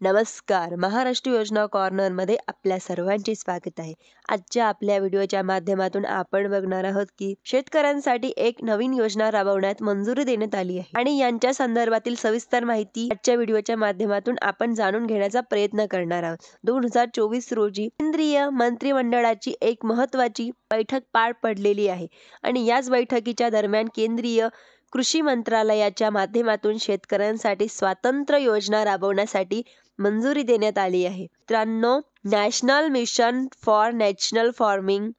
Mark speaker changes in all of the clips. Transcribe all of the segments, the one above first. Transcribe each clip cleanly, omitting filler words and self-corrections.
Speaker 1: नमस्कार, महाराष्ट्र योजना कॉर्नरमध्ये आपल्या सर्वांचे स्वागत आहे। आजच्या आपल्या व्हिडिओच्या माध्यमातून आपण बघणार आहोत की शेतकऱ्यांसाठी एक नवीन योजना राबवण्यात मंजुरी देण्यात आली आहे आणि यांच्या संदर्भातील सविस्तर माहिती आजच्या व्हिडिओच्या माध्यमातून आपण जाणून घेण्याचा प्रयत्न करणार आहोत। 2024 रोजी केंद्रीय मंत्रिमंडळाची एक महत्त्वाची बैठक पार पडलेली आहे आणि याच बैठकीच्या दरम्यान केंद्रीय कृषी मंत्रालयाच्या माध्यमातून शेतकऱ्यांसाठी स्वतंत्र योजना राबवण्यासाठी मंजुरी देण्यात आली आहे। मित्रांनो, national mission for national farming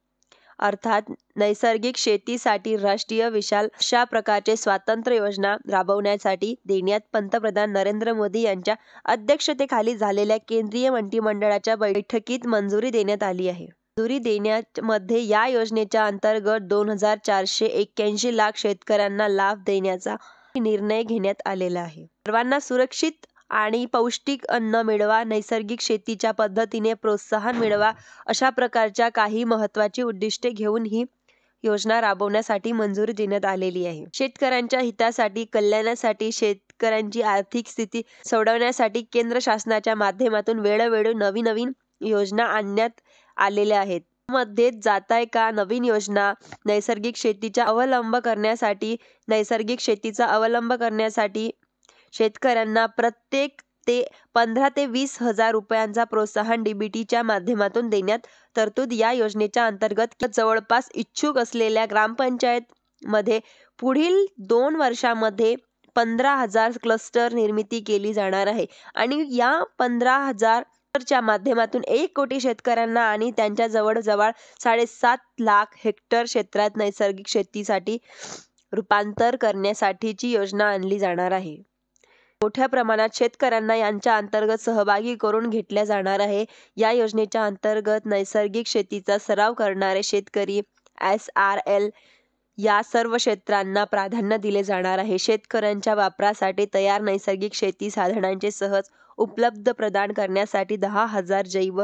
Speaker 1: अर्थात नैसर्गिक शेतीसाठी राष्ट्रीय विशाल अशा प्रकारचे स्वतंत्र योजना राबवण्यासाठी देण्यात पंतप्रधान नरेंद्र मोदी यांच्या अध्यक्षतेखाली झालेल्या केंद्रीय मंत्रिमंडळाच्या बैठकीत मंजुरी देण्यात आली आहे। मंजुरी देण्यामध्ये या योजनेच्या अंतर्गत 2481 लाख शेतकऱ्यांना लाभ देण्याचा निर्णय घेण्यात आलेला आहे। सर्वांना सुरक्षित आणि पौष्टिक अन्न मिळवा, नैसर्गिक शेतीच्या पद्धतीने प्रोत्साहन मिळवा अशा प्रकारच्या काही महत्त्वाची उद्दिष्टे घेऊन ही योजना राबवण्यासाठी मंजुरी देण्यात आलेली आहे। शेतकऱ्यांच्या हितासाठी, कल्याणासाठी, शेतकऱ्यांची आर्थिक स्थिती सोडवण्यासाठी केंद्र शासनाच्या माध्यमातून वेळोवेळी नवीन योजना आणण्यात आलेल्या आहेत। मध्ये जाताय का नवीन योजना नैसर्गिक शेतीचा अवलंब करण्यासाठी शेतकऱ्यांना प्रत्येक 15 ते 20 हजार रुपयांचा प्रोत्साहन डीबीटीच्या माध्यमातून देण्यात तरतूद या योजनेच्या अंतर्गत जवळपास इच्छुक असलेल्या ग्रामपंचायत मध्ये पुढील 2 वर्षांमध्ये 15,000 क्लस्टर निर्मिती केली जाणार आहे आणि या 15,000 च्या माध्यमातून 1 कोटी शेतकऱ्यांना आणि त्यांच्या जवळजवळ 7.5 लाख हेक्टर क्षेत्रात नैसर्गिक शेतीसाठी रूपांतर करण्यासाठीची योजना आणली जाणार आहे। मोठ्या प्रमाणात शेतकऱ्यांना यांच्या अंतर्गत सहभागी करून घेतल्या जाणार आहे। या योजनेच्या अंतर्गत नैसर्गिक शेतीचा सराव करणारे शेतकरी SRL या सर्व क्षेत्रांना प्राधान्य दिले जाणार आहे। शेतकऱ्यांच्या वापरासाठी तयार नैसर्गिक शेती साधनांचे सहज उपलब्ध प्रदान करण्यासाठी 10,000 जैव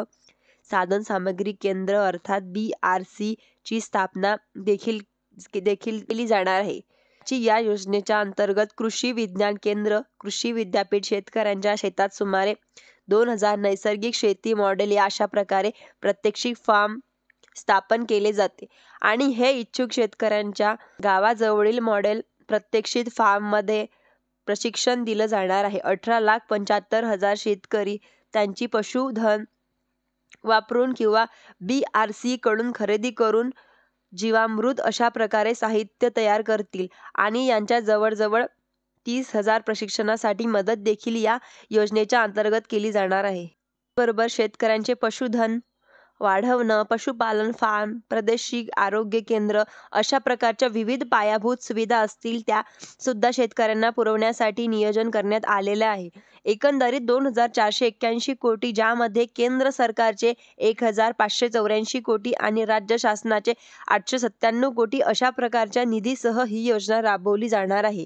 Speaker 1: साधन सामग्री केंद्र अर्थात BRC ची स्थापना देखील केली जाणार आहे। या योजनेच्या अंतर्गत कृषी विज्ञान केंद्र, कृषी विद्यापीठ शेतकऱ्यांच्या शेतात सुमारे 2000 नैसर्गिक शेती मॉडेल या अशा प्रकारे प्रात्यक्षिक फार्म स्थापन केले जाते आणि हे इच्छुक शेतकऱ्यांच्या गावाजवळील मॉडेल प्रात्यक्षिक फार्ममध्ये प्रशिक्षण दिलं जाणार आहे। 18,75,000 शेतकरी त्यांची पशुधन वापरून किंवा BRC कडून खरेदी करून जीवामृत अशा प्रकारे साहित्य तयार करतील आणि यांच्या जवळजवळ 30,000 प्रशिक्षणासाठी मदत देखील या योजनेच्या अंतर्गत केली जाणार आहे। बरोबर शेतकऱ्यांचे पशुधन वाढवणं, पशुपालन फार्म, प्रादेशिक आरोग्य केंद्र अशा प्रकारच्या विविध पायाभूत सुविधा असतील त्या सुद्धा शेतकऱ्यांना पुरवण्यासाठी नियोजन करण्यात आलेले आहे। एकंदरीत 2,481 कोटी ज्यामध्ये केंद्र सरकारचे 1,584 कोटी आणि राज्य शासनाचे 897 कोटी अशा प्रकारच्या निधीसह ही योजना राबवली जाणार आहे।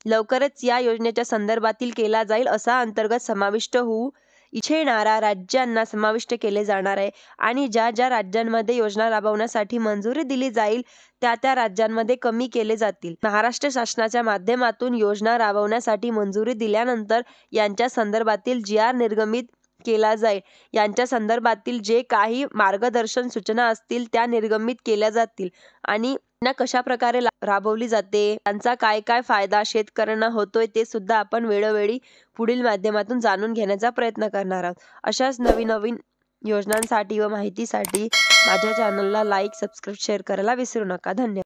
Speaker 1: लवकरच या योजनेच्या संदर्भातील केला जाईल असा अंतर्गत समाविष्ट होऊ इच्छिणाऱ्या राज्यांना समाविष्ट केले जाणार आहे आणि ज्या राज्यांमध्ये योजना राबवण्यासाठी मंजुरी दिली जाईल त्या राज्यांमध्ये कमी केले जातील। महाराष्ट्र शासनाच्या माध्यमातून योजना राबवण्यासाठी मंजुरी दिल्यानंतर यांच्या संदर्भातील GR निर्गमित केला जाईल। यांच्या संदर्भातील जे काही मार्गदर्शन सूचना असतील त्या निर्गमित केल्या जातील आणि कशा प्रकारे राबवली जाते, त्यांचा काय फायदा शेतकऱ्यांना होतोय ते सुद्धा आपण वेळोवेळी पुढील माध्यमातून जाणून घेण्याचा प्रयत्न करणार आहोत। अशाच नवीन योजनांसाठी व माहितीसाठी माझ्या चॅनलला लाईक, सबस्क्राईब, शेअर करायला विसरू नका। धन्यवाद।